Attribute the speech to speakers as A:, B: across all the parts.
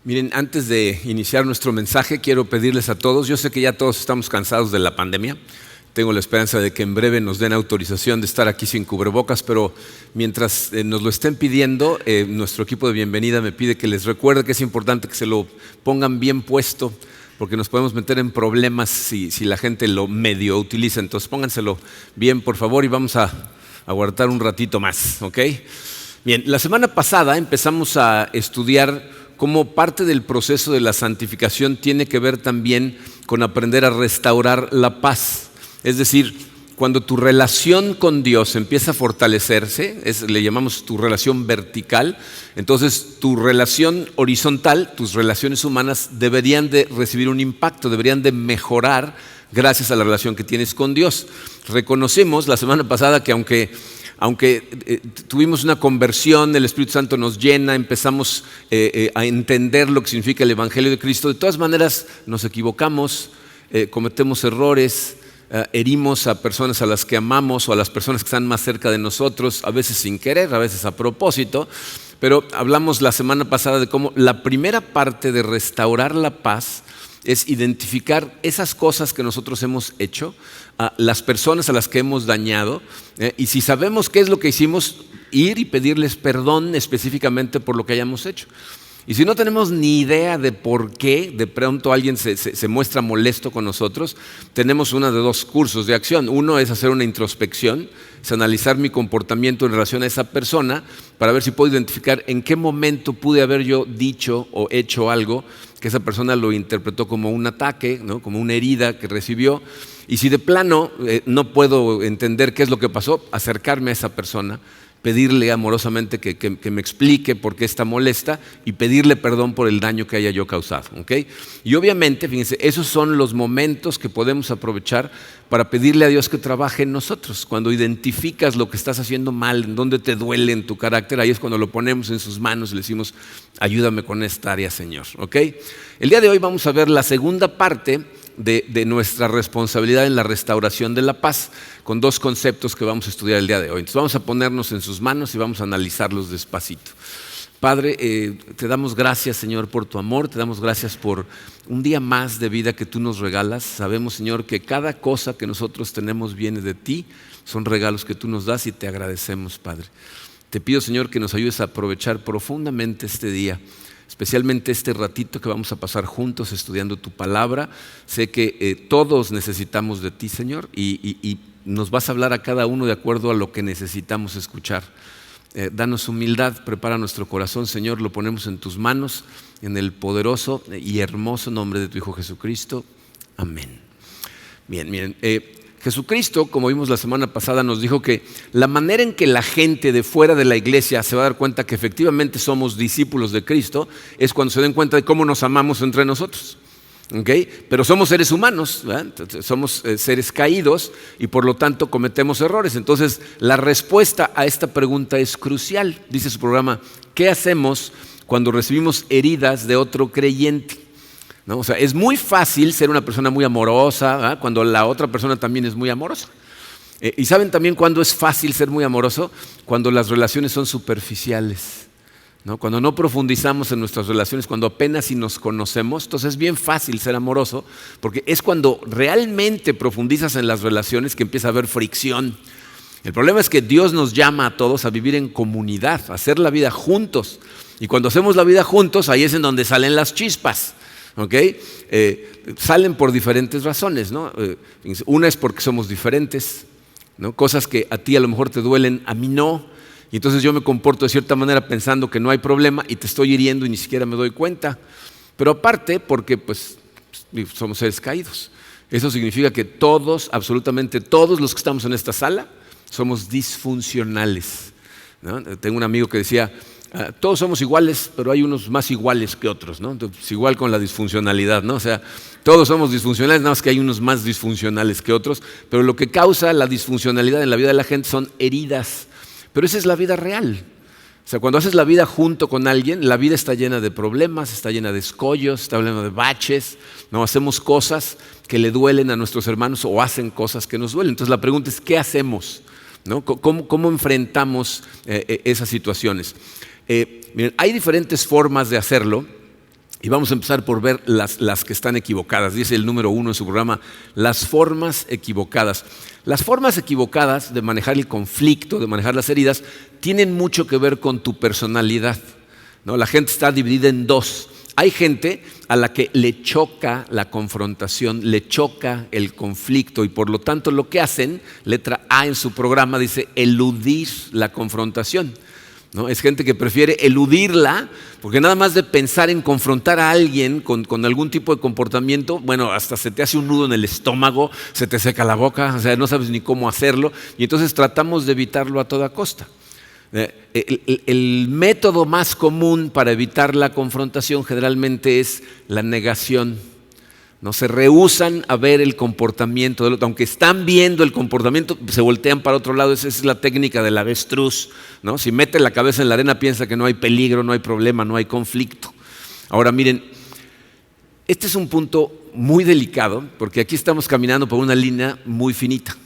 A: Miren, antes de iniciar nuestro mensaje, quiero pedirles a todos, yo sé que ya todos estamos cansados de la pandemia, tengo la esperanza de que en breve nos den autorización de estar aquí sin cubrebocas, pero mientras nos lo estén pidiendo, nuestro equipo de bienvenida me pide que les recuerde que es importante que se lo pongan bien puesto, porque nos podemos meter en problemas si la gente lo medio utiliza. Entonces pónganselo bien, por favor, y vamos a aguardar un ratito más, ¿ok? Bien, la semana pasada empezamos a estudiar cómo parte del proceso de la santificación tiene que ver también con aprender a restaurar la paz. Es decir, cuando tu relación con Dios empieza a fortalecerse, le llamamos tu relación vertical, entonces tu relación horizontal, tus relaciones humanas deberían de recibir un impacto, deberían de mejorar gracias a la relación que tienes con Dios. Reconocemos la semana pasada que aunque tuvimos una conversión, el Espíritu Santo nos llena, empezamos a entender lo que significa el Evangelio de Cristo, de todas maneras nos equivocamos, cometemos errores, herimos a personas a las que amamos o a las personas que están más cerca de nosotros, a veces sin querer, a veces a propósito, pero hablamos la semana pasada de cómo la primera parte de restaurar la paz es identificar esas cosas que nosotros hemos hecho, las personas a las que hemos dañado, y si sabemos qué es lo que hicimos, ir y pedirles perdón específicamente por lo que hayamos hecho. Y si no tenemos ni idea de por qué de pronto alguien se muestra molesto con nosotros, tenemos uno de dos cursos de acción. Uno es hacer una introspección, es analizar mi comportamiento en relación a esa persona para ver si puedo identificar en qué momento pude haber yo dicho o hecho algo que esa persona lo interpretó como un ataque, ¿no? Como una herida que recibió. Y si de plano no puedo entender qué es lo que pasó, acercarme a esa persona, pedirle amorosamente que me explique por qué está molesta y pedirle perdón por el daño que haya yo causado, ¿okay? Y obviamente, fíjense, esos son los momentos que podemos aprovechar para pedirle a Dios que trabaje en nosotros. Cuando identificas lo que estás haciendo mal, en dónde te duele en tu carácter, ahí es cuando lo ponemos en sus manos y le decimos, ayúdame con esta área, Señor, ¿ok? El día de hoy vamos a ver la segunda parte de nuestra responsabilidad en la restauración de la paz, con dos conceptos que vamos a estudiar el día de hoy. Entonces vamos a ponernos en sus manos y vamos a analizarlos despacito. Padre, te damos gracias, Señor, por tu amor, te damos gracias por un día más de vida que tú nos regalas. Sabemos, Señor, que cada cosa que nosotros tenemos viene de ti, son regalos que tú nos das y te agradecemos, Padre. Te pido, Señor, que nos ayudes a aprovechar profundamente este día, especialmente este ratito que vamos a pasar juntos estudiando tu palabra. Sé que todos necesitamos de ti, Señor, y nos vas a hablar a cada uno de acuerdo a lo que necesitamos escuchar. Danos humildad, prepara nuestro corazón, Señor, lo ponemos en tus manos, en el poderoso y hermoso nombre de tu Hijo Jesucristo. Amén. Bien, miren, Jesucristo, como vimos la semana pasada, nos dijo que la manera en que la gente de fuera de la iglesia se va a dar cuenta que efectivamente somos discípulos de Cristo es cuando se den cuenta de cómo nos amamos entre nosotros. ¿Okay? Pero somos seres humanos, ¿verdad? Somos seres caídos y por lo tanto cometemos errores. Entonces la respuesta a esta pregunta es crucial. Dice su programa, ¿qué hacemos cuando recibimos heridas de otro creyente? ¿No? O sea, es muy fácil ser una persona muy amorosa, ¿verdad? Cuando la otra persona también es muy amorosa. Y ¿saben también cuándo es fácil ser muy amoroso? Cuando las relaciones son superficiales, ¿no? Cuando no profundizamos en nuestras relaciones, cuando apenas si nos conocemos, entonces es bien fácil ser amoroso, porque es cuando realmente profundizas en las relaciones que empieza a haber fricción. El problema es que Dios nos llama a todos a vivir en comunidad, a hacer la vida juntos. Y cuando hacemos la vida juntos, ahí es en donde salen las chispas. ¿Okay? Salen por diferentes razones, ¿no? Una es porque somos diferentes, ¿no? Cosas que a ti a lo mejor te duelen, a mí no. Y entonces yo me comporto de cierta manera pensando que no hay problema y te estoy hiriendo y ni siquiera me doy cuenta. Pero aparte porque pues somos seres caídos. Eso significa que todos, absolutamente todos los que estamos en esta sala somos disfuncionales, ¿no? Tengo un amigo que decía, todos somos iguales, pero hay unos más iguales que otros, ¿no? Entonces, igual con la disfuncionalidad, ¿no? O sea, todos somos disfuncionales, nada más que hay unos más disfuncionales que otros, pero lo que causa la disfuncionalidad en la vida de la gente son heridas. Pero esa es la vida real. O sea, cuando haces la vida junto con alguien, la vida está llena de problemas, está llena de escollos, está llena de baches, ¿no? Hacemos cosas que le duelen a nuestros hermanos o hacen cosas que nos duelen. Entonces la pregunta es, ¿qué hacemos? ¿No? ¿Cómo enfrentamos esas situaciones? Miren, hay diferentes formas de hacerlo. Y vamos a empezar por ver las que están equivocadas. Dice el número 1 en su programa, las formas equivocadas. Las formas equivocadas de manejar el conflicto, de manejar las heridas, tienen mucho que ver con tu personalidad, ¿no? La gente está dividida en dos. Hay gente a la que le choca la confrontación, le choca el conflicto y por lo tanto lo que hacen, letra A en su programa, dice eludir la confrontación, ¿no? Es gente que prefiere eludirla porque nada más de pensar en confrontar a alguien con algún tipo de comportamiento, bueno, hasta se te hace un nudo en el estómago, se te seca la boca, o sea, no sabes ni cómo hacerlo y entonces tratamos de evitarlo a toda costa. El método más común para evitar la confrontación generalmente es la negación. No se rehúsan a ver el comportamiento del otro, aunque están viendo el comportamiento, se voltean para otro lado. Esa es la técnica del avestruz, ¿no? Si mete la cabeza en la arena piensa que no hay peligro, no hay problema, no hay conflicto. Ahora miren, este es un punto muy delicado porque aquí estamos caminando por una línea muy finita.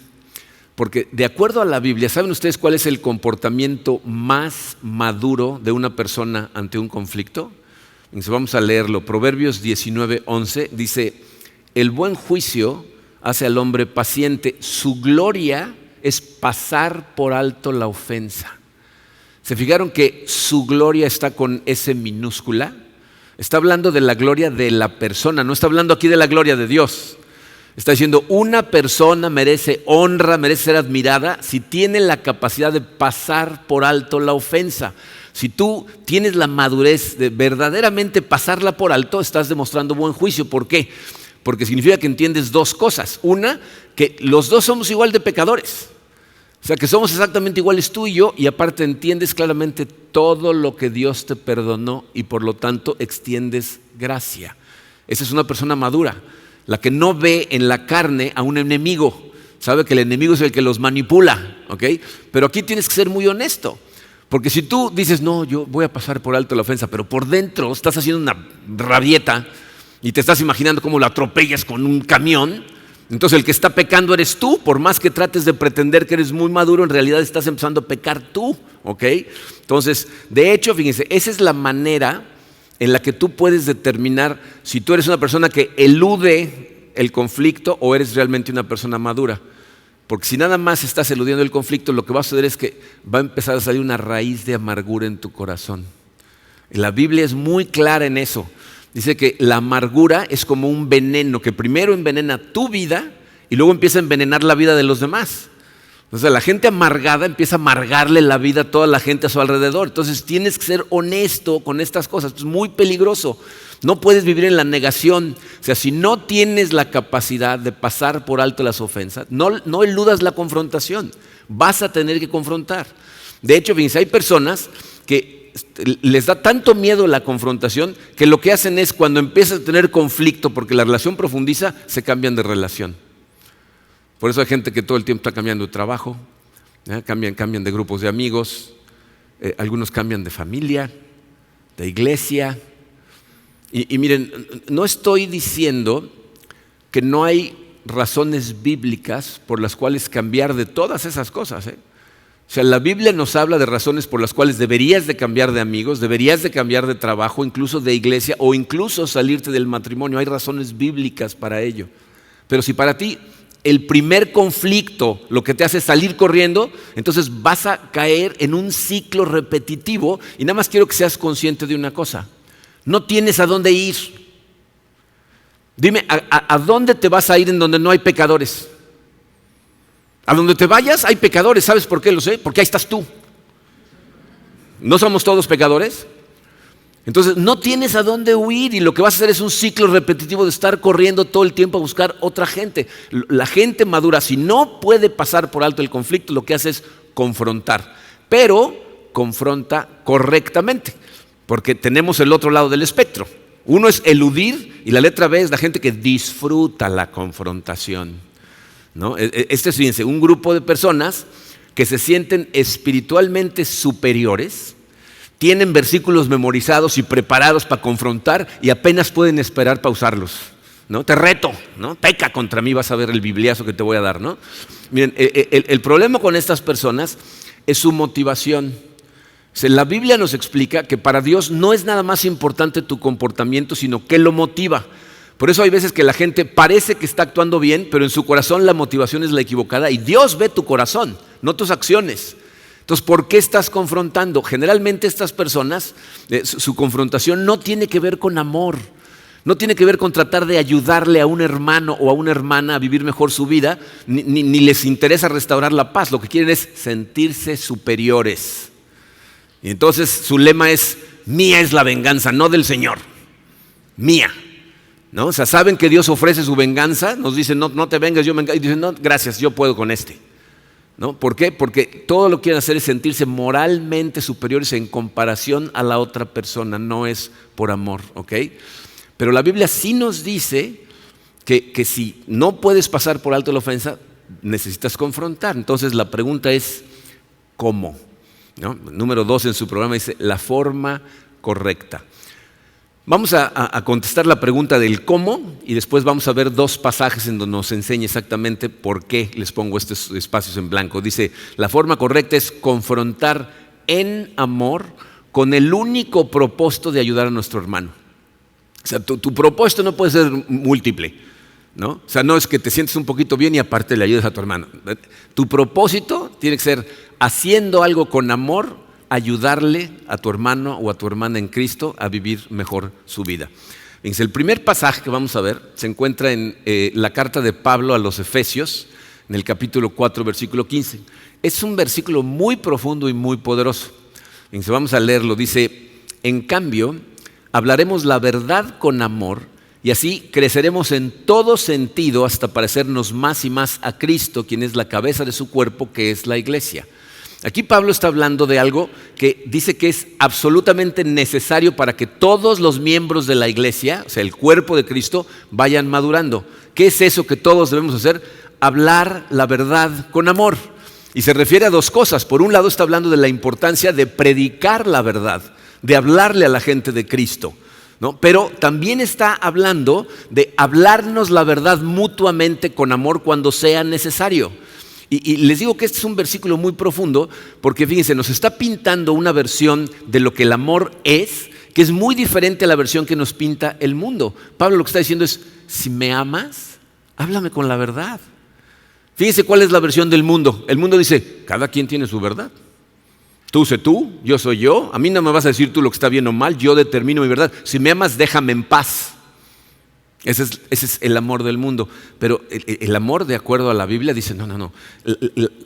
A: Porque de acuerdo a la Biblia, ¿saben ustedes cuál es el comportamiento más maduro de una persona ante un conflicto? Entonces vamos a leerlo. Proverbios 19:11 dice, el buen juicio hace al hombre paciente, su gloria es pasar por alto la ofensa. ¿Se fijaron que su gloria está con S minúscula? Está hablando de la gloria de la persona, no está hablando aquí de la gloria de Dios. Está diciendo, una persona merece honra, merece ser admirada si tiene la capacidad de pasar por alto la ofensa. Si tú tienes la madurez de verdaderamente pasarla por alto, estás demostrando buen juicio. ¿Por qué? Porque significa que entiendes dos cosas. Una, que los dos somos igual de pecadores. O sea, que somos exactamente iguales tú y yo, y aparte entiendes claramente todo lo que Dios te perdonó y por lo tanto extiendes gracia. Esa es una persona madura. La que no ve en la carne a un enemigo, sabe que el enemigo es el que los manipula, ¿ok? Pero aquí tienes que ser muy honesto, porque si tú dices, no, yo voy a pasar por alto la ofensa, pero por dentro estás haciendo una rabieta y te estás imaginando cómo lo atropellas con un camión, entonces el que está pecando eres tú. Por más que trates de pretender que eres muy maduro, en realidad estás empezando a pecar tú, ¿ok? Entonces, de hecho, fíjense, esa es la manera en la que tú puedes determinar si tú eres una persona que elude el conflicto o eres realmente una persona madura. Porque si nada más estás eludiendo el conflicto, lo que va a suceder es que va a empezar a salir una raíz de amargura en tu corazón. La Biblia es muy clara en eso. Dice que la amargura es como un veneno que primero envenena tu vida y luego empieza a envenenar la vida de los demás. O sea, la gente amargada empieza a amargarle la vida a toda la gente a su alrededor. Entonces tienes que ser honesto con estas cosas. Es muy peligroso. No puedes vivir en la negación. O sea, si no tienes la capacidad de pasar por alto las ofensas, no eludas la confrontación. Vas a tener que confrontar. De hecho, fíjense, hay personas que les da tanto miedo la confrontación que lo que hacen es cuando empiezan a tener conflicto porque la relación profundiza, se cambian de relación. Por eso hay gente que todo el tiempo está cambiando de trabajo, cambian de grupos de amigos, algunos cambian de familia, de iglesia. Y miren, no estoy diciendo que no hay razones bíblicas por las cuales cambiar de todas esas cosas, O sea, la Biblia nos habla de razones por las cuales deberías de cambiar de amigos, deberías de cambiar de trabajo, incluso de iglesia o incluso salirte del matrimonio. Hay razones bíblicas para ello. Pero si para ti el primer conflicto lo que te hace salir corriendo, entonces vas a caer en un ciclo repetitivo. Y nada más quiero que seas consciente de una cosa: no tienes a dónde ir. Dime, ¿a dónde te vas a ir en donde no hay pecadores? A donde te vayas hay pecadores. ¿Sabes por qué lo sé? Porque ahí estás tú. ¿No somos todos pecadores? Entonces no tienes a dónde huir y lo que vas a hacer es un ciclo repetitivo de estar corriendo todo el tiempo a buscar otra gente. La gente madura, si no puede pasar por alto el conflicto, lo que hace es confrontar, pero confronta correctamente, porque tenemos el otro lado del espectro. Uno es eludir y la letra B es la gente que disfruta la confrontación, ¿no? Este es, fíjense, un grupo de personas que se sienten espiritualmente superiores. Tienen versículos memorizados y preparados para confrontar y apenas pueden esperar para usarlos, ¿no? Te reto, ¿no? Peca contra mí, vas a ver el bibliazo que te voy a dar, ¿no? Miren, el problema con estas personas es su motivación. sea, la Biblia nos explica que para Dios no es nada más importante tu comportamiento, sino qué lo motiva. Por eso hay veces que la gente parece que está actuando bien, pero en su corazón la motivación es la equivocada y Dios ve tu corazón, no tus acciones. Entonces, ¿por qué estás confrontando? Generalmente estas personas, su confrontación no tiene que ver con amor, no tiene que ver con tratar de ayudarle a un hermano o a una hermana a vivir mejor su vida, ni les interesa restaurar la paz. Lo que quieren es sentirse superiores. Y entonces su lema es: mía es la venganza, no del Señor, mía. ¿No? O sea, saben que Dios ofrece su venganza, nos dicen no te vengas, yo me encargo, y dicen no, gracias, yo puedo con este. ¿No? ¿Por qué? Porque todo lo que quieren hacer es sentirse moralmente superiores en comparación a la otra persona, no es por amor, ¿ok? Pero la Biblia sí nos dice que si no puedes pasar por alto la ofensa, necesitas confrontar. Entonces la pregunta es, ¿cómo? ¿No? Número 2 en su programa dice, la forma correcta. Vamos a contestar la pregunta del cómo y después vamos a ver 2 pasajes en donde nos enseña exactamente por qué les pongo estos espacios en blanco. Dice, la forma correcta es confrontar en amor con el único propósito de ayudar a nuestro hermano. O sea, tu propósito no puede ser múltiple, ¿no? O sea, no es que te sientes un poquito bien y aparte le ayudes a tu hermano. Tu propósito tiene que ser haciendo algo con amor, ayudarle a tu hermano o a tu hermana en Cristo a vivir mejor su vida. Fíjense, el primer pasaje que vamos a ver se encuentra en la carta de Pablo a los Efesios, en el capítulo 4, versículo 15. Es un versículo muy profundo y muy poderoso. Fíjense, vamos a leerlo. Dice, en cambio, hablaremos la verdad con amor y así creceremos en todo sentido hasta parecernos más y más a Cristo, quien es la cabeza de su cuerpo, que es la iglesia. Aquí Pablo está hablando de algo que dice que es absolutamente necesario para que todos los miembros de la iglesia, o sea, el cuerpo de Cristo, vayan madurando. ¿Qué es eso que todos debemos hacer? Hablar la verdad con amor. Y se refiere a 2 cosas. Por un lado está hablando de la importancia de predicar la verdad, de hablarle a la gente de Cristo, ¿no? Pero también está hablando de hablarnos la verdad mutuamente con amor cuando sea necesario. Y les digo que este es un versículo muy profundo porque fíjense, nos está pintando una versión de lo que el amor es, que es muy diferente a la versión que nos pinta el mundo. Pablo lo que está diciendo es, si me amas, háblame con la verdad. Fíjense cuál es la versión del mundo. El mundo dice, cada quien tiene su verdad. Tú sé tú, yo soy yo. A mí no me vas a decir tú lo que está bien o mal, yo determino mi verdad. Si me amas, déjame en paz. Ese es el amor del mundo. Pero el amor, de acuerdo a la Biblia, dice, no.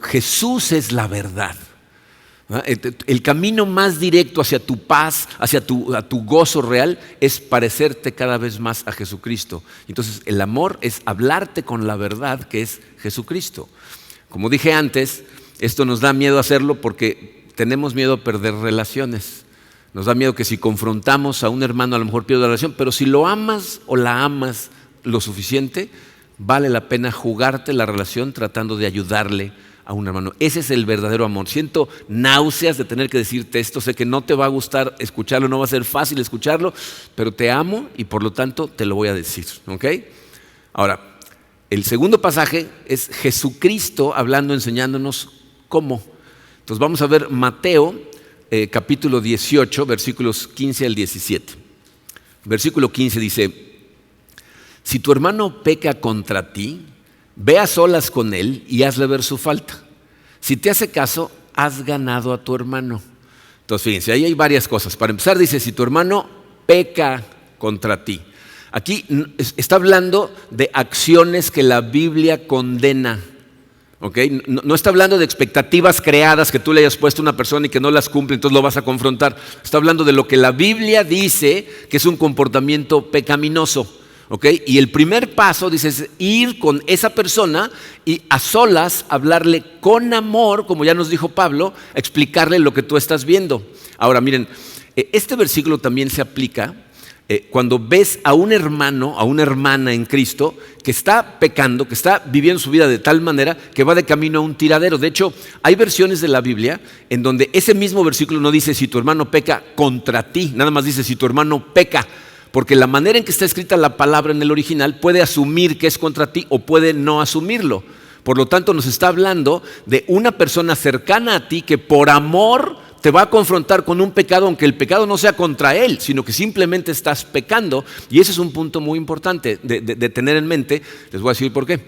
A: Jesús es la verdad. El camino más directo hacia tu paz, hacia tu gozo real, es parecerte cada vez más a Jesucristo. Entonces, el amor es hablarte con la verdad, que es Jesucristo. Como dije antes, esto nos da miedo hacerlo porque tenemos miedo a perder relaciones. Nos da miedo que si confrontamos a un hermano a lo mejor pierda la relación, pero si lo amas o la amas lo suficiente, vale la pena jugarte la relación tratando de ayudarle a un hermano. Ese es el verdadero amor. Siento náuseas de tener que decirte esto, sé que no te va a gustar escucharlo, no va a ser fácil escucharlo, pero te amo y por lo tanto te lo voy a decir, ¿ok? Ahora, el segundo pasaje es Jesucristo hablando, enseñándonos cómo. Entonces vamos a ver Mateo capítulo 18, versículos 15 al 17. Versículo 15 dice, si tu hermano peca contra ti, ve a solas con él y hazle ver su falta. Si te hace caso, has ganado a tu hermano. Entonces fíjense, ahí hay varias cosas. Para empezar dice, si tu hermano peca contra ti. Aquí está hablando de acciones que la Biblia condena. ¿Okay? No está hablando de expectativas creadas que tú le hayas puesto a una persona y que no las cumple, entonces lo vas a confrontar. Está hablando de lo que la Biblia dice que es un comportamiento pecaminoso. ¿Okay? Y el primer paso, dice, es ir con esa persona y a solas hablarle con amor, como ya nos dijo Pablo, explicarle lo que tú estás viendo. Ahora miren, este versículo también se aplica cuando ves a un hermano, a una hermana en Cristo que está pecando, que está viviendo su vida de tal manera que va de camino a un tiradero. De hecho, hay versiones de la Biblia en donde ese mismo versículo no dice si tu hermano peca contra ti, nada más dice si tu hermano peca, porque la manera en que está escrita la palabra en el original puede asumir que es contra ti o puede no asumirlo. Por lo tanto, nos está hablando de una persona cercana a ti que por amor te va a confrontar con un pecado, aunque el pecado no sea contra él, sino que simplemente estás pecando. Y ese es un punto muy importante de tener en mente. Les voy a decir por qué.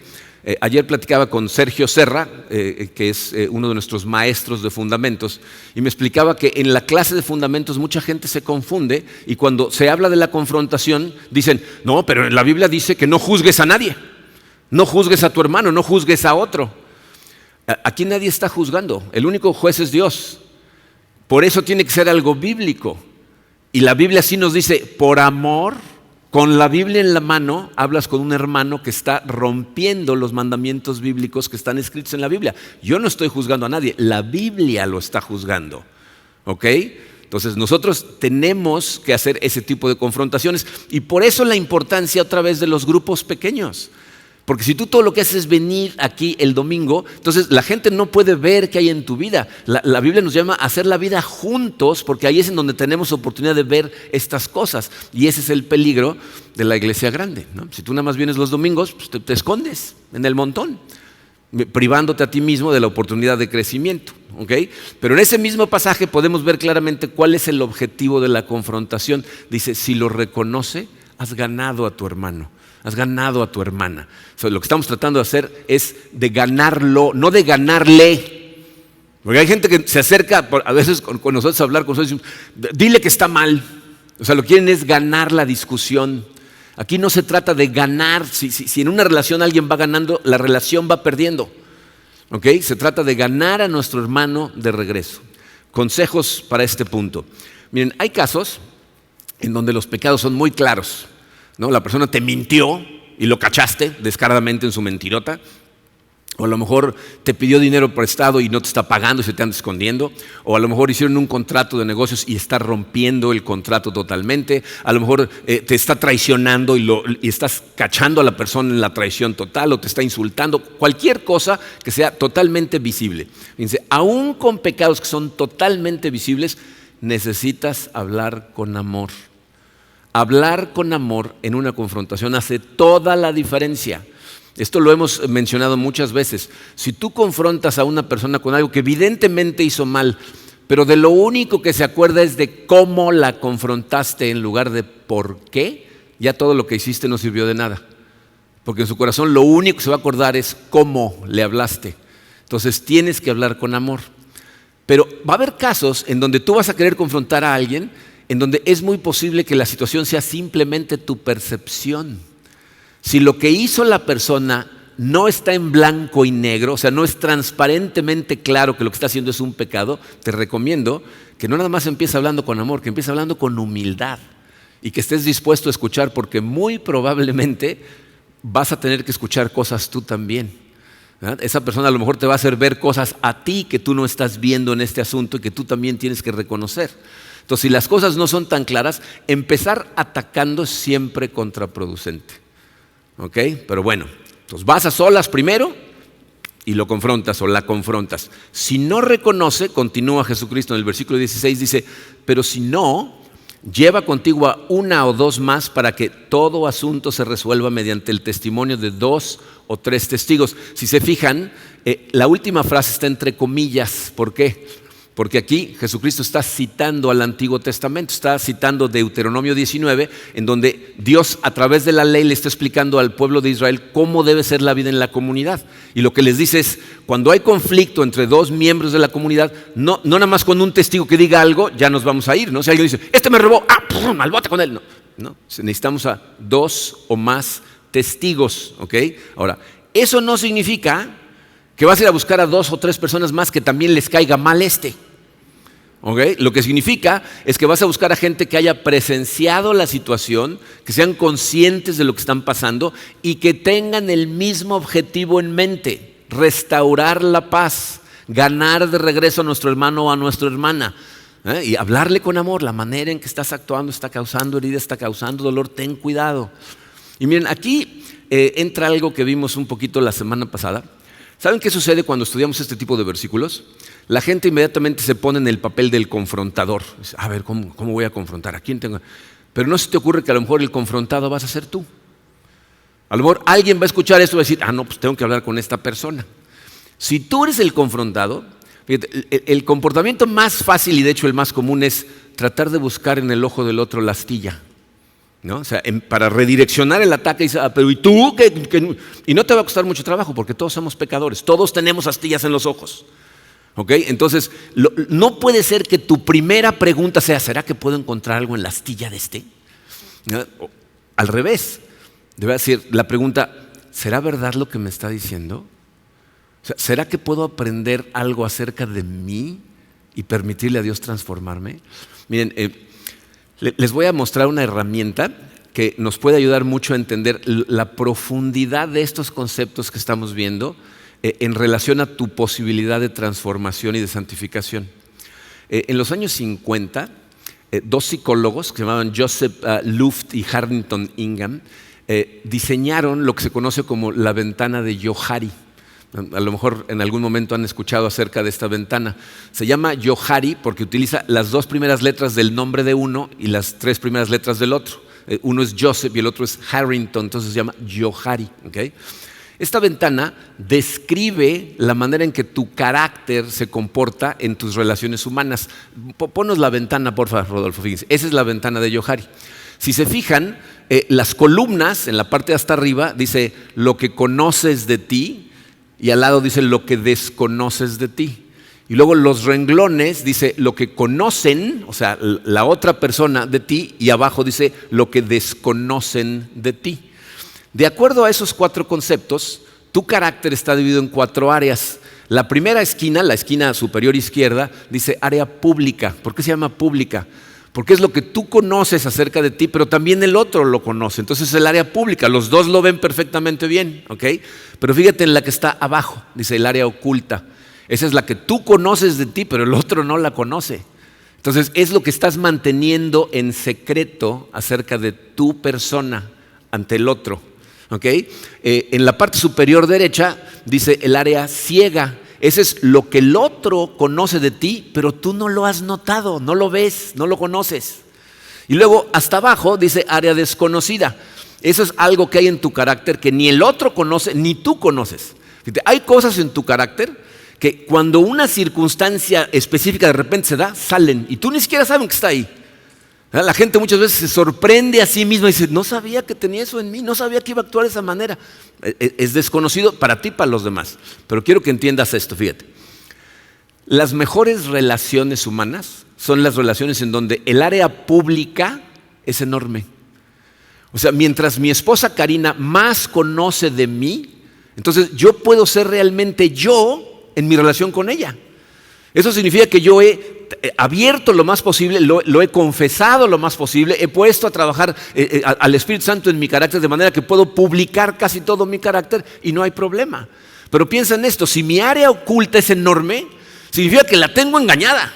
A: Ayer platicaba con Sergio Serra, que es uno de nuestros maestros de fundamentos, y me explicaba que en la clase de fundamentos mucha gente se confunde y cuando se habla de la confrontación dicen, no, pero en la Biblia dice que no juzgues a nadie, no juzgues a tu hermano, no juzgues a otro. Aquí nadie está juzgando, el único juez es Dios. Por eso tiene que ser algo bíblico. Y la Biblia sí nos dice, por amor, con la Biblia en la mano, hablas con un hermano que está rompiendo los mandamientos bíblicos que están escritos en la Biblia. Yo no estoy juzgando a nadie, la Biblia lo está juzgando. ¿Ok? Entonces nosotros tenemos que hacer ese tipo de confrontaciones. Y por eso la importancia otra vez de los grupos pequeños. Porque si tú todo lo que haces es venir aquí el domingo, entonces la gente no puede ver qué hay en tu vida. La Biblia nos llama a hacer la vida juntos, porque ahí es en donde tenemos oportunidad de ver estas cosas. Y ese es el peligro de la iglesia grande, ¿no? Si tú nada más vienes los domingos, pues te escondes en el montón, privándote a ti mismo de la oportunidad de crecimiento. ¿Okay? Pero en ese mismo pasaje podemos ver claramente cuál es el objetivo de la confrontación. Dice, si lo reconoce, has ganado a tu hermano. Has ganado a tu hermana. O sea, lo que estamos tratando de hacer es de ganarlo, no de ganarle. Porque hay gente que se acerca a veces con nosotros a hablar con nosotros y decimos, dile que está mal. O sea, lo que quieren es ganar la discusión. Aquí no se trata de ganar. Si en una relación alguien va ganando, la relación va perdiendo. ¿Okay? Se trata de ganar a nuestro hermano de regreso. Consejos para este punto. Miren, hay casos en donde los pecados son muy claros. ¿No? La persona te mintió y lo cachaste descaradamente en su mentirota. O a lo mejor te pidió dinero prestado y no te está pagando y se te anda escondiendo. O a lo mejor hicieron un contrato de negocios y está rompiendo el contrato totalmente. A lo mejor te está traicionando y estás cachando a la persona en la traición total o te está insultando. Cualquier cosa que sea totalmente visible. Fíjense, aún con pecados que son totalmente visibles, necesitas hablar con amor. Hablar con amor en una confrontación hace toda la diferencia. Esto lo hemos mencionado muchas veces. Si tú confrontas a una persona con algo que evidentemente hizo mal, pero de lo único que se acuerda es de cómo la confrontaste en lugar de por qué, ya todo lo que hiciste no sirvió de nada. Porque en su corazón lo único que se va a acordar es cómo le hablaste. Entonces tienes que hablar con amor. Pero va a haber casos en donde tú vas a querer confrontar a alguien en donde es muy posible que la situación sea simplemente tu percepción. Si lo que hizo la persona no está en blanco y negro, o sea, no es transparentemente claro que lo que está haciendo es un pecado, te recomiendo que no nada más empieces hablando con amor, que empieces hablando con humildad y que estés dispuesto a escuchar, porque muy probablemente vas a tener que escuchar cosas tú también. ¿Verdad? Esa persona a lo mejor te va a hacer ver cosas a ti que tú no estás viendo en este asunto y que tú también tienes que reconocer. Entonces, si las cosas no son tan claras, empezar atacando es siempre contraproducente. ¿Ok? Pero bueno, entonces vas a solas primero y lo confrontas o la confrontas. Si no reconoce, continúa Jesucristo en el versículo 16, dice, pero si no, lleva contigo a una o dos más para que todo asunto se resuelva mediante el testimonio de 2 o 3 testigos. Si se fijan, la última frase está entre comillas. ¿Por qué? Porque aquí Jesucristo está citando al Antiguo Testamento, está citando Deuteronomio 19, en donde Dios a través de la ley le está explicando al pueblo de Israel cómo debe ser la vida en la comunidad. Y lo que les dice es, cuando hay conflicto entre 2 miembros de la comunidad, no nada más con un testigo que diga algo, ya nos vamos a ir, ¿no? Si alguien dice, este me robó, al bote con él. No, necesitamos a 2 o más testigos, ¿ok? Ahora, eso no significa que vas a ir a buscar a 2 o 3 personas más que también les caiga mal ¿Okay? Lo que significa es que vas a buscar a gente que haya presenciado la situación, que sean conscientes de lo que están pasando y que tengan el mismo objetivo en mente, restaurar la paz, ganar de regreso a nuestro hermano o a nuestra hermana. Y hablarle con amor, la manera en que estás actuando está causando herida, está causando dolor, ten cuidado. Y miren, aquí entra algo que vimos un poquito la semana pasada. ¿Saben qué sucede cuando estudiamos este tipo de versículos? La gente inmediatamente se pone en el papel del confrontador. Dice, a ver, ¿cómo voy a confrontar? ¿A quién tengo? Pero no se te ocurre que a lo mejor el confrontado vas a ser tú. A lo mejor alguien va a escuchar esto y va a decir, no, pues tengo que hablar con esta persona. Si tú eres el confrontado, Fíjate, el comportamiento más fácil y de hecho el más común es tratar de buscar en el ojo del otro la astilla, ¿no? O sea, para redireccionar el ataque, dice, pero ¿y tú? Y no te va a costar mucho trabajo porque todos somos pecadores, todos tenemos astillas en los ojos. ¿Ok? Entonces, no puede ser que tu primera pregunta sea, ¿será que puedo encontrar algo en la astilla de este? ¿No? Al revés, debe decir la pregunta, ¿será verdad lo que me está diciendo? O sea, ¿será que puedo aprender algo acerca de mí y permitirle a Dios transformarme? Miren, les voy a mostrar una herramienta que nos puede ayudar mucho a entender la profundidad de estos conceptos que estamos viendo en relación a tu posibilidad de transformación y de santificación. En los años 50, dos psicólogos que se llamaban Joseph Luft y Harrington Ingham diseñaron lo que se conoce como la ventana de Johari. A lo mejor en algún momento han escuchado acerca de esta ventana. Se llama Johari porque utiliza las dos primeras letras del nombre de uno y las tres primeras letras del otro. Uno es Joseph y el otro es Harrington, entonces se llama Johari. ¿Okay? Esta ventana describe la manera en que tu carácter se comporta en tus relaciones humanas. Ponos la ventana, por favor, Rodolfo. Fíjense. Esa es la ventana de Johari. Si se fijan, las columnas en la parte de hasta arriba dice lo que conoces de ti y al lado dice lo que desconoces de ti. Y luego los renglones dice lo que conocen, o sea, la otra persona de ti, y abajo dice lo que desconocen de ti. De acuerdo a esos cuatro conceptos, tu carácter está dividido en cuatro áreas. La primera esquina, la esquina superior izquierda, dice área pública. ¿Por qué se llama pública? Porque es lo que tú conoces acerca de ti, pero también el otro lo conoce. Entonces es el área pública, los dos lo ven perfectamente bien, ¿ok? Pero fíjate en la que está abajo, dice el área oculta. Esa es la que tú conoces de ti, pero el otro no la conoce. Entonces es lo que estás manteniendo en secreto acerca de tu persona ante el otro, ¿ok? En la parte superior derecha dice el área ciega. Ese es lo que el otro conoce de ti, pero tú no lo has notado, no lo ves, no lo conoces. Y luego hasta abajo dice área desconocida. Eso es algo que hay en tu carácter que ni el otro conoce, ni tú conoces. Hay cosas en tu carácter que cuando una circunstancia específica de repente se da, salen y tú ni siquiera sabes que está ahí. La gente muchas veces se sorprende a sí misma y dice, no sabía que tenía eso en mí, no sabía que iba a actuar de esa manera. Es desconocido para ti y para los demás. Pero quiero que entiendas esto, fíjate. Las mejores relaciones humanas son las relaciones en donde el área pública es enorme. O sea, mientras mi esposa Karina más conoce de mí, entonces yo puedo ser realmente yo en mi relación con ella. Eso significa que yo he abierto lo más posible, lo he confesado lo más posible, he puesto a trabajar al Espíritu Santo en mi carácter de manera que puedo publicar casi todo mi carácter y no hay problema. Pero piensa en esto, si mi área oculta es enorme, significa que la tengo engañada,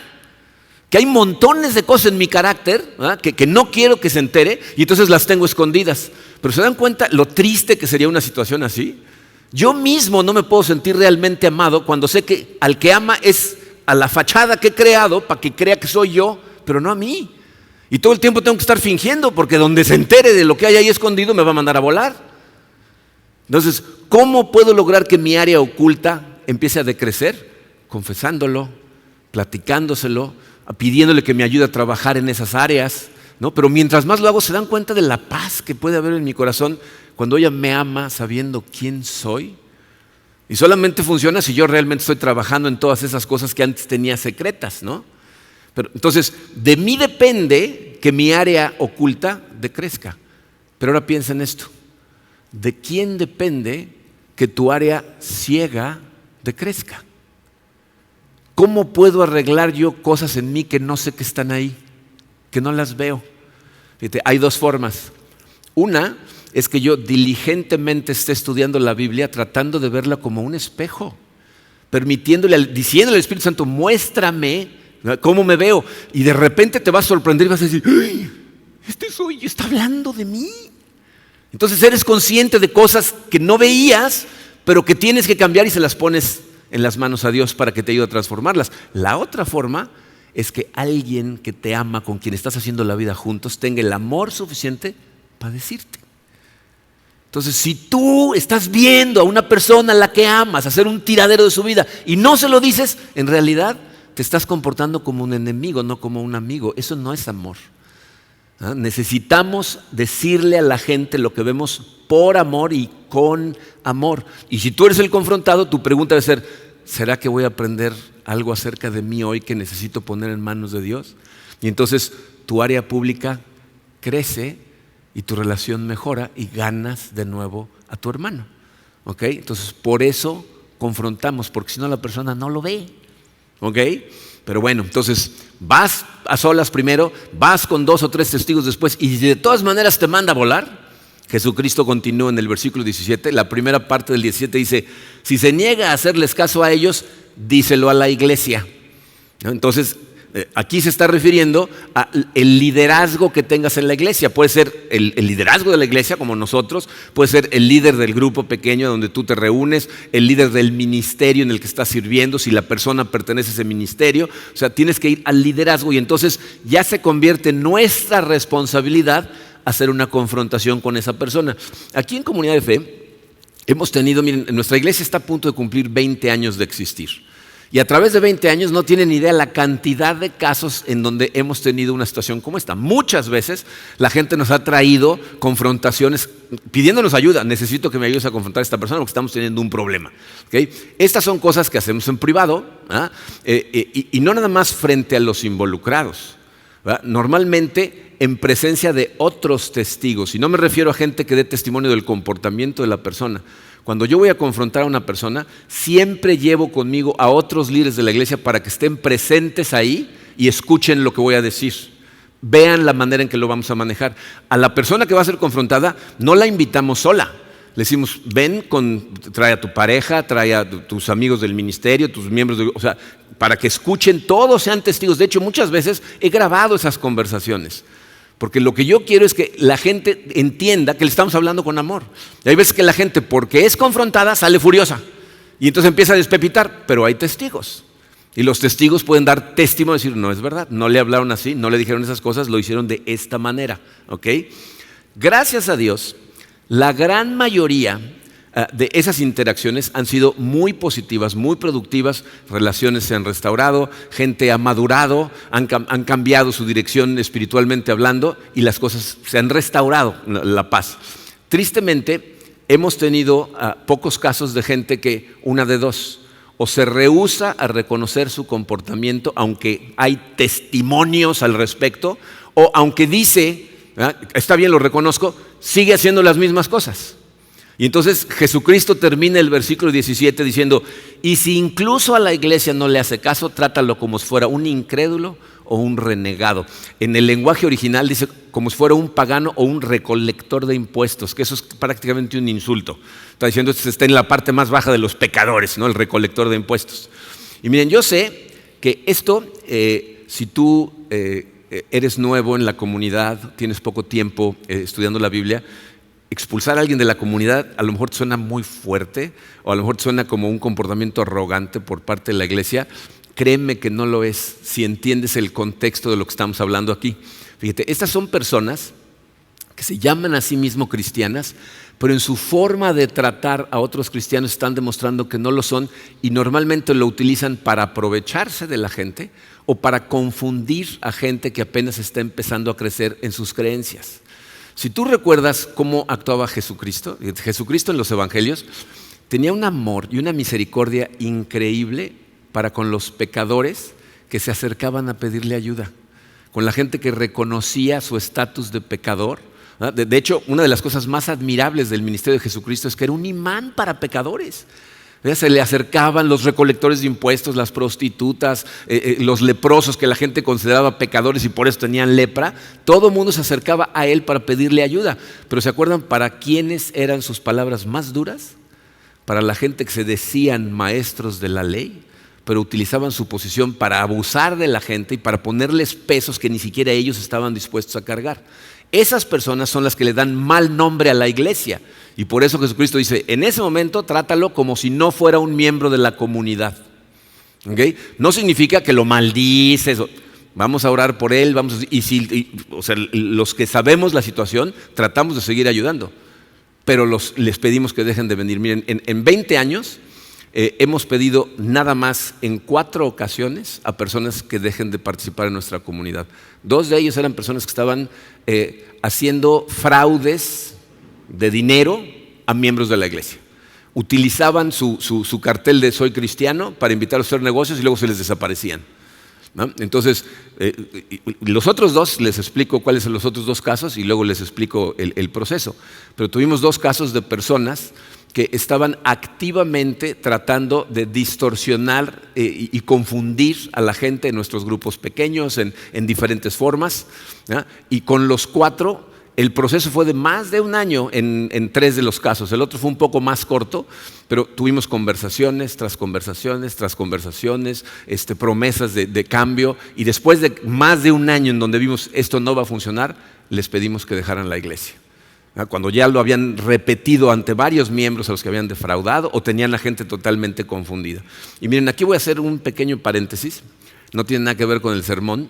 A: que hay montones de cosas en mi carácter que no quiero que se entere y entonces las tengo escondidas. Pero ¿se dan cuenta lo triste que sería una situación así? Yo mismo no me puedo sentir realmente amado cuando sé que al que ama es a la fachada que he creado para que crea que soy yo, pero no a mí. Y todo el tiempo tengo que estar fingiendo porque donde se entere de lo que hay ahí escondido me va a mandar a volar. Entonces, ¿cómo puedo lograr que mi área oculta empiece a decrecer? Confesándolo, platicándoselo, pidiéndole que me ayude a trabajar en esas áreas, ¿no? Pero mientras más lo hago, se dan cuenta de la paz que puede haber en mi corazón cuando ella me ama sabiendo quién soy. Y solamente funciona si yo realmente estoy trabajando en todas esas cosas que antes tenía secretas, ¿no? Pero, entonces, de mí depende que mi área oculta decrezca. Pero ahora piensa en esto. ¿De quién depende que tu área ciega decrezca? ¿Cómo puedo arreglar yo cosas en mí que no sé que están ahí, que no las veo? Fíjate, hay dos formas. Una es que yo diligentemente esté estudiando la Biblia tratando de verla como un espejo, diciéndole al Espíritu Santo, muéstrame cómo me veo. Y de repente te vas a sorprender y vas a decir, ¡ay! Este soy, está hablando de mí. Entonces eres consciente de cosas que no veías, pero que tienes que cambiar y se las pones en las manos a Dios para que te ayude a transformarlas. La otra forma es que alguien que te ama, con quien estás haciendo la vida juntos, tenga el amor suficiente para decirte. Entonces, si tú estás viendo a una persona a la que amas hacer un tiradero de su vida y no se lo dices, en realidad te estás comportando como un enemigo, no como un amigo. Eso no es amor. Necesitamos decirle a la gente lo que vemos por amor y con amor. Y si tú eres el confrontado, tu pregunta debe ser: ¿será que voy a aprender algo acerca de mí hoy que necesito poner en manos de Dios? Y entonces tu área pública crece y tu relación mejora y ganas de nuevo a tu hermano. ¿Ok? Entonces por eso confrontamos, porque si no la persona no lo ve. ¿Ok? Pero bueno, entonces vas a solas primero, vas con 2 o 3 testigos después, y si de todas maneras te manda a volar, Jesucristo continúa en el versículo 17, la primera parte del 17 dice: si se niega a hacerles caso a ellos, díselo a la iglesia. Entonces, aquí se está refiriendo al liderazgo que tengas en la iglesia. Puede ser el liderazgo de la iglesia, como nosotros, puede ser el líder del grupo pequeño donde tú te reúnes, el líder del ministerio en el que estás sirviendo, si la persona pertenece a ese ministerio. O sea, tienes que ir al liderazgo, y entonces ya se convierte en nuestra responsabilidad hacer una confrontación con esa persona. Aquí en Comunidad de Fe hemos tenido, miren, nuestra iglesia está a punto de cumplir 20 años de existir. Y a través de 20 años no tienen idea la cantidad de casos en donde hemos tenido una situación como esta. Muchas veces la gente nos ha traído confrontaciones pidiéndonos ayuda. Necesito que me ayudes a confrontar a esta persona porque estamos teniendo un problema. ¿Okay? Estas son cosas que hacemos en privado, y no nada más frente a los involucrados, ¿verdad? Normalmente en presencia de otros testigos. Y no me refiero a gente que dé testimonio del comportamiento de la persona. Cuando yo voy a confrontar a una persona, siempre llevo conmigo a otros líderes de la iglesia para que estén presentes ahí y escuchen lo que voy a decir. Vean la manera en que lo vamos a manejar. A la persona que va a ser confrontada no la invitamos sola. Le decimos: ven, trae a tu pareja, trae a tus amigos del ministerio, tus miembros, o sea, para que escuchen, todos sean testigos. De hecho, muchas veces he grabado esas conversaciones. Porque lo que yo quiero es que la gente entienda que le estamos hablando con amor. Y hay veces que la gente, porque es confrontada, sale furiosa. Y entonces empieza a despepitar, pero hay testigos. Y los testigos pueden dar testimonio y decir: no es verdad, no le hablaron así, no le dijeron esas cosas, lo hicieron de esta manera. ¿Ok? Gracias a Dios, la gran mayoría de esas interacciones han sido muy positivas, muy productivas. Relaciones se han restaurado, gente ha madurado, han cambiado su dirección espiritualmente hablando, y las cosas se han restaurado, la paz. Tristemente, hemos tenido pocos casos de gente que, una de dos: o se rehúsa a reconocer su comportamiento aunque hay testimonios al respecto, o aunque dice, está bien, lo reconozco, sigue haciendo las mismas cosas. Y entonces Jesucristo termina el versículo 17 diciendo: y si incluso a la iglesia no le hace caso, trátalo como si fuera un incrédulo o un renegado. En el lenguaje original dice como si fuera un pagano o un recolector de impuestos, que eso es prácticamente un insulto. Está diciendo que está en la parte más baja de los pecadores, ¿no? El recolector de impuestos. Y miren, yo sé que esto, si tú eres nuevo en la comunidad, tienes poco tiempo estudiando la Biblia, expulsar a alguien de la comunidad a lo mejor te suena muy fuerte, o a lo mejor te suena como un comportamiento arrogante por parte de la iglesia. Créeme que no lo es, si entiendes el contexto de lo que estamos hablando aquí. Fíjate, estas son personas que se llaman a sí mismos cristianas, pero en su forma de tratar a otros cristianos están demostrando que no lo son, y normalmente lo utilizan para aprovecharse de la gente o para confundir a gente que apenas está empezando a crecer en sus creencias. Si tú recuerdas cómo actuaba Jesucristo en los evangelios tenía un amor y una misericordia increíble para con los pecadores que se acercaban a pedirle ayuda, con la gente que reconocía su estatus de pecador. De hecho, una de las cosas más admirables del ministerio de Jesucristo es que era un imán para pecadores. Se le acercaban los recolectores de impuestos, las prostitutas, los leprosos que la gente consideraba pecadores y por eso tenían lepra. Todo el mundo se acercaba a él para pedirle ayuda. Pero ¿se acuerdan para quiénes eran sus palabras más duras? Para la gente que se decían maestros de la ley, pero utilizaban su posición para abusar de la gente y para ponerles pesos que ni siquiera ellos estaban dispuestos a cargar. Esas personas son las que le dan mal nombre a la iglesia. Y por eso Jesucristo dice: en ese momento trátalo como si no fuera un miembro de la comunidad. ¿Okay? No significa que lo maldices. Vamos a orar por él. O sea, los que sabemos la situación tratamos de seguir ayudando. pero les pedimos que dejen de venir. Miren, en 20 años hemos pedido nada más en 4 ocasiones a personas que dejen de participar en nuestra comunidad. 2 de ellos eran personas que estaban haciendo fraudes de dinero a miembros de la iglesia. Utilizaban su cartel de soy cristiano para invitarlos a hacer negocios y luego se les desaparecían, ¿no? Entonces, los otros 2, les explico cuáles son los otros 2 casos y luego les explico el proceso. Pero tuvimos 2 casos de personas que estaban activamente tratando de distorsionar y confundir a la gente en nuestros grupos pequeños en diferentes formas, ¿no? Y con los 4, el proceso fue de más de un año en 3 de los casos. El otro fue un poco más corto, pero tuvimos conversaciones tras conversaciones tras conversaciones, promesas de cambio, y después de más de un año en donde vimos esto no va a funcionar, les pedimos que dejaran la iglesia. Cuando ya lo habían repetido ante varios miembros a los que habían defraudado o tenían a gente totalmente confundida. Y miren, aquí voy a hacer un pequeño paréntesis, no tiene nada que ver con el sermón,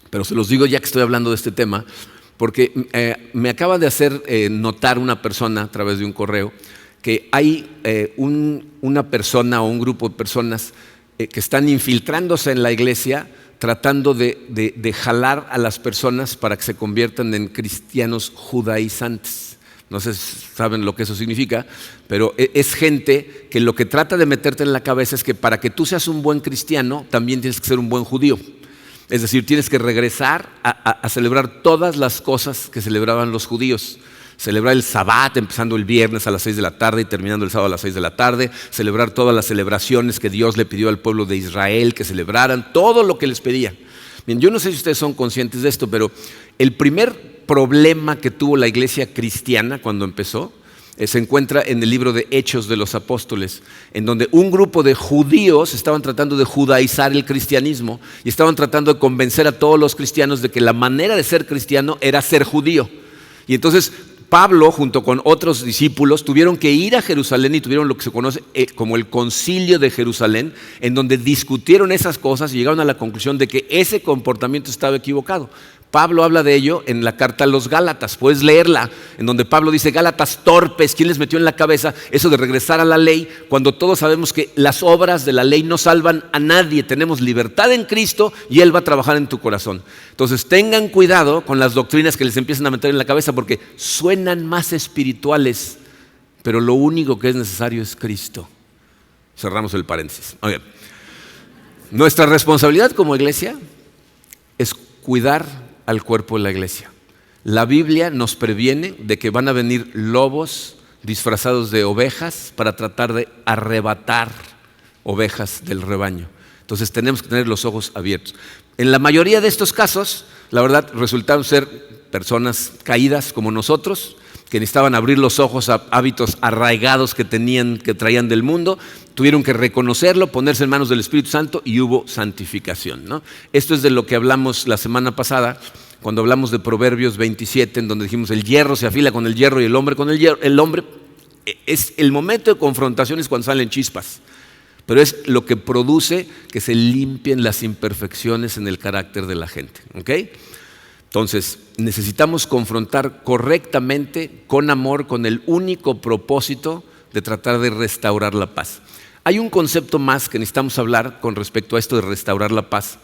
A: pero se los digo ya que estoy hablando de este tema, porque me acaba de hacer notar una persona a través de un correo que hay una persona o un grupo de personas que están infiltrándose en la iglesia tratando de jalar a las personas para que se conviertan en cristianos judaizantes. No sé si saben lo que eso significa, pero es gente que lo que trata de meterte en la cabeza es que para que tú seas un buen cristiano también tienes que ser un buen judío. Es decir, tienes que regresar a celebrar todas las cosas que celebraban los judíos. Celebrar el Sabbat empezando el viernes a las 6 de la tarde y terminando el sábado a las 6 de la tarde. Celebrar todas las celebraciones que Dios le pidió al pueblo de Israel que celebraran, todo lo que les pedía. Bien, yo no sé si ustedes son conscientes de esto, pero el primer problema que tuvo la iglesia cristiana cuando empezó se encuentra en el libro de Hechos de los Apóstoles, en donde un grupo de judíos estaban tratando de judaizar el cristianismo y estaban tratando de convencer a todos los cristianos de que la manera de ser cristiano era ser judío. Y entonces Pablo, junto con otros discípulos, tuvieron que ir a Jerusalén y tuvieron lo que se conoce como el Concilio de Jerusalén, en donde discutieron esas cosas y llegaron a la conclusión de que ese comportamiento estaba equivocado. Pablo habla de ello en la carta a los Gálatas, puedes leerla, en donde Pablo dice: Gálatas torpes, ¿quién les metió en la cabeza eso de regresar a la ley cuando todos sabemos que las obras de la ley no salvan a nadie? Tenemos libertad en Cristo y Él va a trabajar en tu corazón. Entonces tengan cuidado con las doctrinas que les empiezan a meter en la cabeza, porque suenan más espirituales, pero lo único que es necesario es Cristo. Cerramos el paréntesis. Okay. Nuestra responsabilidad como iglesia es cuidar al cuerpo de la iglesia. La Biblia nos previene de que van a venir lobos disfrazados de ovejas para tratar de arrebatar ovejas del rebaño. Entonces tenemos que tener los ojos abiertos. En la mayoría de estos casos, la verdad, resultaron ser personas caídas como nosotros, que necesitaban abrir los ojos a hábitos arraigados que traían del mundo. Tuvieron que reconocerlo, ponerse en manos del Espíritu Santo y hubo santificación, ¿no? Esto es de lo que hablamos la semana pasada, cuando hablamos de Proverbios 27, en donde dijimos: el hierro se afila con el hierro y el hombre con el hierro. El hombre, es el momento de confrontación es cuando salen chispas, pero es lo que produce que se limpien las imperfecciones en el carácter de la gente, ¿ok? Entonces, necesitamos confrontar correctamente, con amor, con el único propósito de tratar de restaurar la paz. Hay un concepto más que necesitamos hablar con respecto a esto de restaurar la paz,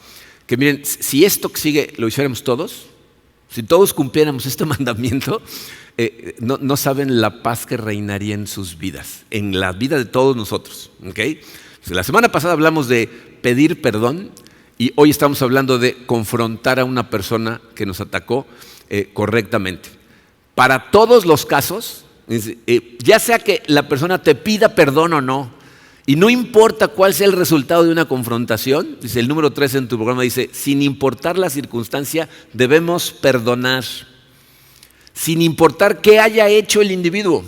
A: que miren, si esto que sigue lo hiciéramos todos, si todos cumpliéramos este mandamiento, no saben la paz que reinaría en sus vidas, en la vida de todos nosotros, ¿ok? La semana pasada hablamos de pedir perdón y hoy estamos hablando de confrontar a una persona que nos atacó correctamente. Para todos los casos, ya sea que la persona te pida perdón o no, y no importa cuál sea el resultado de una confrontación, dice el número 3 en tu programa, dice: sin importar la circunstancia, debemos perdonar. Sin importar qué haya hecho el individuo,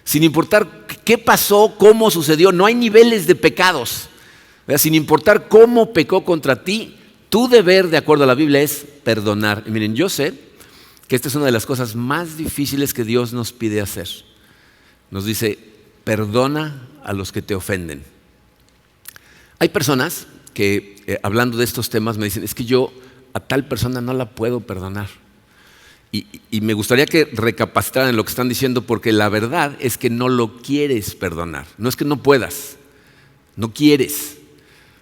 A: sin importar qué pasó, cómo sucedió, no hay niveles de pecados. Sin importar cómo pecó contra ti, tu deber, de acuerdo a la Biblia, es perdonar. Y miren, yo sé que esta es una de las cosas más difíciles que Dios nos pide hacer. Nos dice: perdona a los que te ofenden. Hay personas que hablando de estos temas me dicen: es que yo a tal persona no la puedo perdonar. Y me gustaría que recapacitaran en lo que están diciendo, porque la verdad es que no lo quieres perdonar. No es que no puedas, no quieres.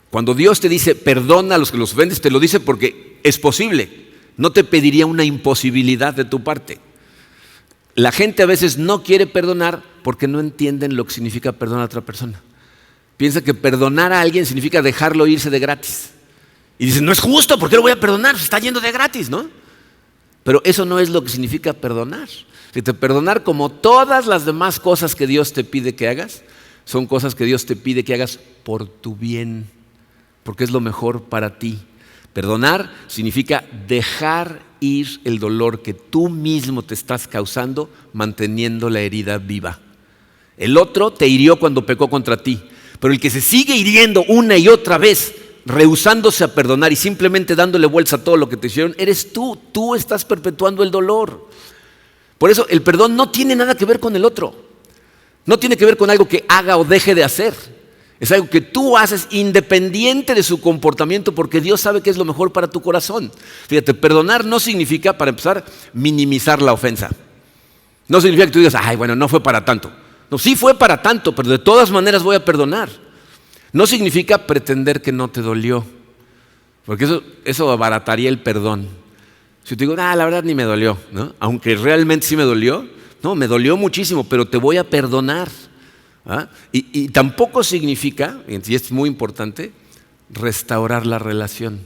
A: Cuando Dios te dice perdona a los que los ofendes, te lo dice porque es posible. No te pediría una imposibilidad de tu parte. La gente a veces no quiere perdonar porque no entienden lo que significa perdonar a otra persona. Piensa que perdonar a alguien significa dejarlo irse de gratis. Y dicen, no es justo, ¿por qué lo voy a perdonar? Se está yendo de gratis, ¿no? Pero eso no es lo que significa perdonar. Perdonar, como todas las demás cosas que Dios te pide que hagas, son cosas que Dios te pide que hagas por tu bien, porque es lo mejor para ti. Perdonar significa dejar ir el dolor que tú mismo te estás causando, manteniendo la herida viva. El otro te hirió cuando pecó contra ti, pero el que se sigue hiriendo una y otra vez, rehusándose a perdonar y simplemente dándole vuelta a todo lo que te hicieron, eres tú. Tú estás perpetuando el dolor. Por eso el perdón no tiene nada que ver con el otro. No tiene que ver con algo que haga o deje de hacer. Es algo que tú haces independiente de su comportamiento, porque Dios sabe que es lo mejor para tu corazón. Fíjate, perdonar no significa, para empezar, minimizar la ofensa. No significa que tú digas, ay, bueno, no fue para tanto. No, sí fue para tanto, pero de todas maneras voy a perdonar. No significa pretender que no te dolió, porque eso abarataría el perdón. Si te digo, la verdad ni me dolió, ¿no? Aunque realmente sí me dolió, no, me dolió muchísimo, pero te voy a perdonar. ¿Ah? Y tampoco significa, y es muy importante, restaurar la relación.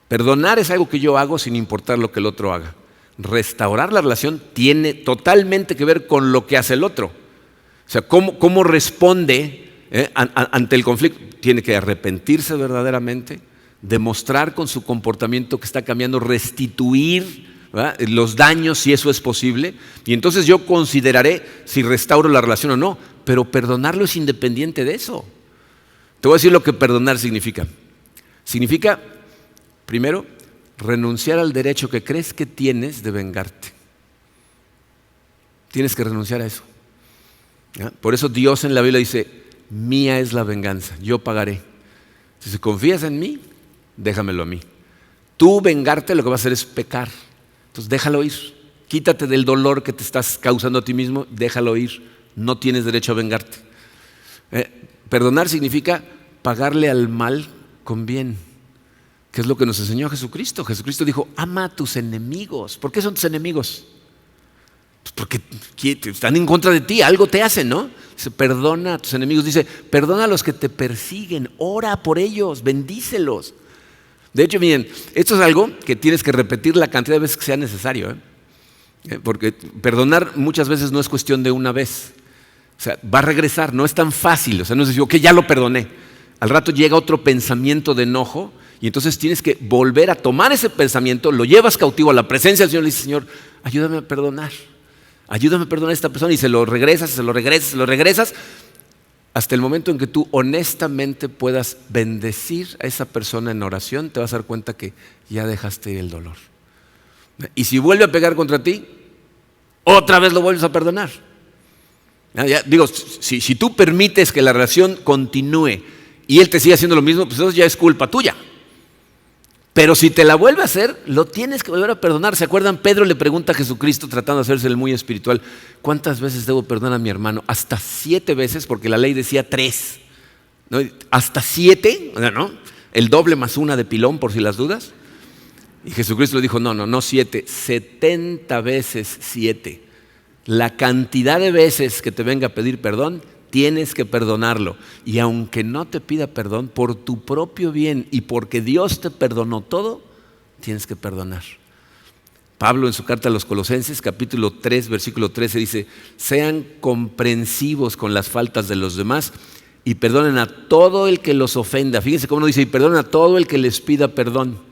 A: Perdonar es algo que yo hago sin importar lo que el otro haga. Restaurar la relación tiene totalmente que ver con lo que hace el otro. O sea, cómo responde ante el conflicto. Tiene que arrepentirse verdaderamente, demostrar con su comportamiento que está cambiando, restituir, ¿verdad?, los daños si eso es posible, y entonces yo consideraré si restauro la relación o no. Pero perdonarlo es independiente de eso. Te voy a decir lo que perdonar significa. Significa, primero, renunciar al derecho que crees que tienes de vengarte. Tienes que renunciar a eso. ¿Ya? Por eso Dios en la Biblia dice, mía es la venganza, yo pagaré. Si confías en mí, déjamelo a mí. Tú vengarte lo que vas a hacer es pecar. Entonces déjalo ir. Quítate del dolor que te estás causando a ti mismo, déjalo ir. No tienes derecho a vengarte. Perdonar significa pagarle al mal con bien, que es lo que nos enseñó Jesucristo. Jesucristo dijo, ama a tus enemigos. ¿Por qué son tus enemigos? Pues porque están en contra de ti, algo te hacen, ¿no? Dice, perdona a tus enemigos. Dice, perdona a los que te persiguen, ora por ellos, bendícelos. De hecho, miren, esto es algo que tienes que repetir la cantidad de veces que sea necesario, porque perdonar muchas veces no es cuestión de una vez. O sea, va a regresar, no es tan fácil. O sea, no es decir, ok, ya lo perdoné. Al rato llega otro pensamiento de enojo y entonces tienes que volver a tomar ese pensamiento, lo llevas cautivo a la presencia del Señor y le dices, Señor, ayúdame a perdonar. Ayúdame a perdonar a esta persona, y se lo regresas, hasta el momento en que tú honestamente puedas bendecir a esa persona en oración. Te vas a dar cuenta que ya dejaste el dolor. Y si vuelve a pegar contra ti, otra vez lo vuelves a perdonar. Si tú permites que la relación continúe y él te sigue haciendo lo mismo, pues eso ya es culpa tuya. Pero si te la vuelve a hacer, lo tienes que volver a perdonar. ¿Se acuerdan? Pedro le pregunta a Jesucristo, tratando de hacerse el muy espiritual, ¿cuántas veces debo perdonar a mi hermano? Hasta 7 veces, porque la ley decía 3. ¿No? ¿Hasta 7? ¿No? El doble más 1 de pilón, por si las dudas. Y Jesucristo le dijo, no 7, 70 veces 7. La cantidad de veces que te venga a pedir perdón, tienes que perdonarlo. Y aunque no te pida perdón, por tu propio bien y porque Dios te perdonó todo, tienes que perdonar. Pablo en su carta a los Colosenses, capítulo 3, versículo 13 dice, sean comprensivos con las faltas de los demás y perdonen a todo el que los ofenda. Fíjense cómo no dice, y perdonen a todo el que les pida perdón.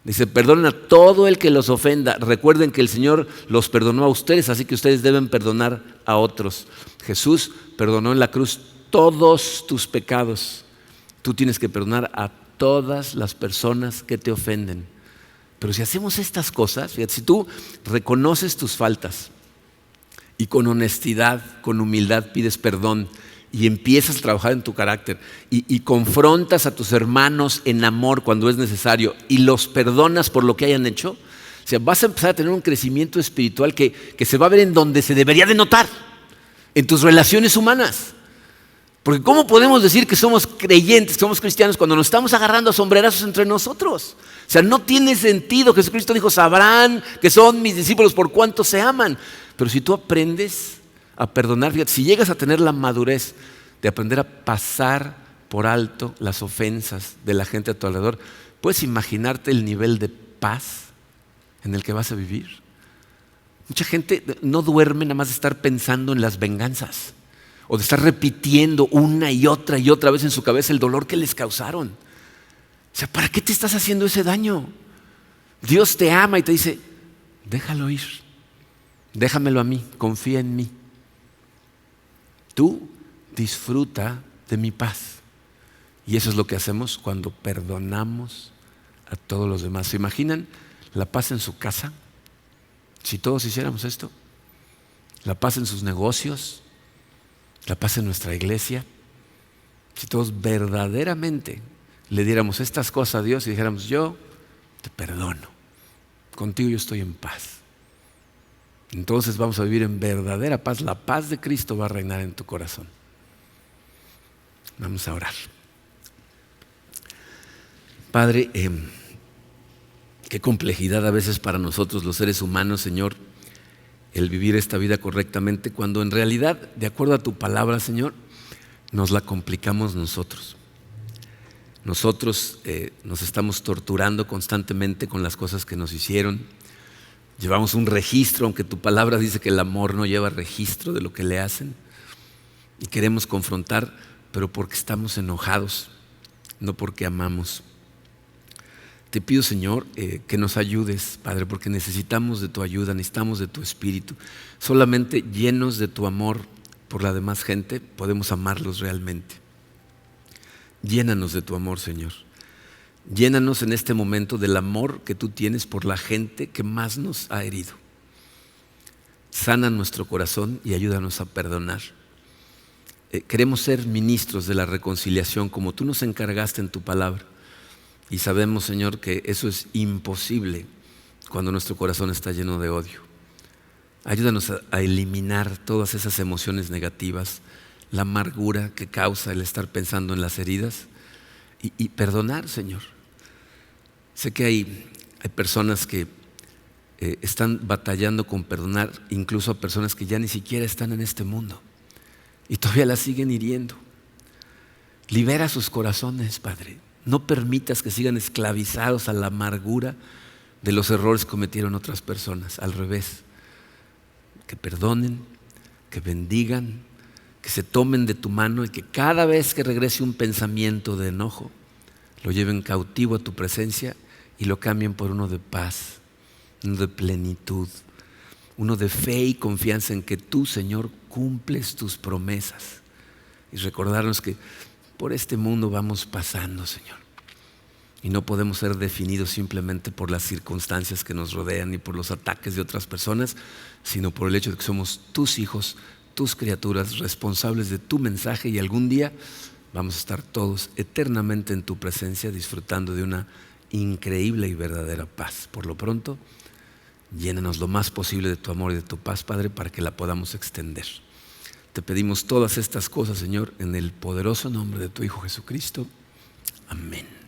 A: Dice, perdonen a todo el que los ofenda. Recuerden que el Señor los perdonó a ustedes, así que ustedes deben perdonar a otros. Jesús perdonó en la cruz todos tus pecados. Tú tienes que perdonar a todas las personas que te ofenden. Pero si hacemos estas cosas, fíjate, si tú reconoces tus faltas y con honestidad, con humildad pides perdón y empiezas a trabajar en tu carácter y confrontas a tus hermanos en amor cuando es necesario y los perdonas por lo que hayan hecho, O sea, vas a empezar a tener un crecimiento espiritual que se va a ver en donde se debería de notar, en tus relaciones humanas. Porque ¿cómo podemos decir que somos creyentes, que somos cristianos, cuando nos estamos agarrando a sombrerazos entre nosotros? O sea, no tiene sentido. Jesucristo dijo, sabrán que son mis discípulos por cuanto se aman. Pero si tú aprendes a perdonar, fíjate, si llegas a tener la madurez de aprender a pasar por alto las ofensas de la gente a tu alrededor, ¿puedes imaginarte el nivel de paz en el que vas a vivir? Mucha gente no duerme nada más de estar pensando en las venganzas o de estar repitiendo una y otra vez en su cabeza el dolor que les causaron. O sea, ¿para qué te estás haciendo ese daño? Dios te ama y te dice, déjalo ir, déjamelo a mí, confía en mí. Tú disfruta de mi paz. Y eso es lo que hacemos cuando perdonamos a todos los demás. ¿Se imaginan la paz en su casa? Si todos hiciéramos esto, la paz en sus negocios, la paz en nuestra iglesia, si todos verdaderamente le diéramos estas cosas a Dios y dijéramos, yo te perdono, contigo yo estoy en paz. Entonces vamos a vivir en verdadera paz. La paz de Cristo va a reinar en tu corazón. Vamos a orar. Padre, qué complejidad a veces para nosotros los seres humanos, Señor, el vivir esta vida correctamente, cuando en realidad, de acuerdo a tu palabra, Señor, nos la complicamos nosotros. Nosotros nos estamos torturando constantemente con las cosas que nos hicieron. Llevamos un registro, aunque tu palabra dice que el amor no lleva registro de lo que le hacen. Y queremos confrontar, pero porque estamos enojados, no porque amamos. Te pido, Señor, que nos ayudes, Padre, porque necesitamos de tu ayuda, necesitamos de tu espíritu. Solamente llenos de tu amor por la demás gente podemos amarlos realmente. Llénanos de tu amor, Señor. Llénanos en este momento del amor que tú tienes por la gente que más nos ha herido. Sana nuestro corazón y ayúdanos a perdonar. Queremos ser ministros de la reconciliación como tú nos encargaste en tu palabra. Y sabemos, Señor, que eso es imposible cuando nuestro corazón está lleno de odio. Ayúdanos a eliminar todas esas emociones negativas, la amargura que causa el estar pensando en las heridas y perdonar, Señor. Sé que hay personas que están batallando con perdonar, incluso a personas que ya ni siquiera están en este mundo y todavía las siguen hiriendo. Libera sus corazones, Padre. No permitas que sigan esclavizados a la amargura de los errores que cometieron otras personas. Al revés, que perdonen, que bendigan, que se tomen de tu mano y que cada vez que regrese un pensamiento de enojo, lo lleven cautivo a tu presencia y lo cambien por uno de paz, uno de plenitud, uno de fe y confianza en que tú, Señor, cumples tus promesas. Y recordarnos que por este mundo vamos pasando, Señor. Y no podemos ser definidos simplemente por las circunstancias que nos rodean y por los ataques de otras personas, sino por el hecho de que somos tus hijos, tus criaturas, responsables de tu mensaje, y algún día vamos a estar todos eternamente en tu presencia disfrutando de una increíble y verdadera paz. Por lo pronto, llénanos lo más posible de tu amor y de tu paz, Padre, para que la podamos extender. Te pedimos todas estas cosas, Señor, en el poderoso nombre de tu Hijo Jesucristo. Amén.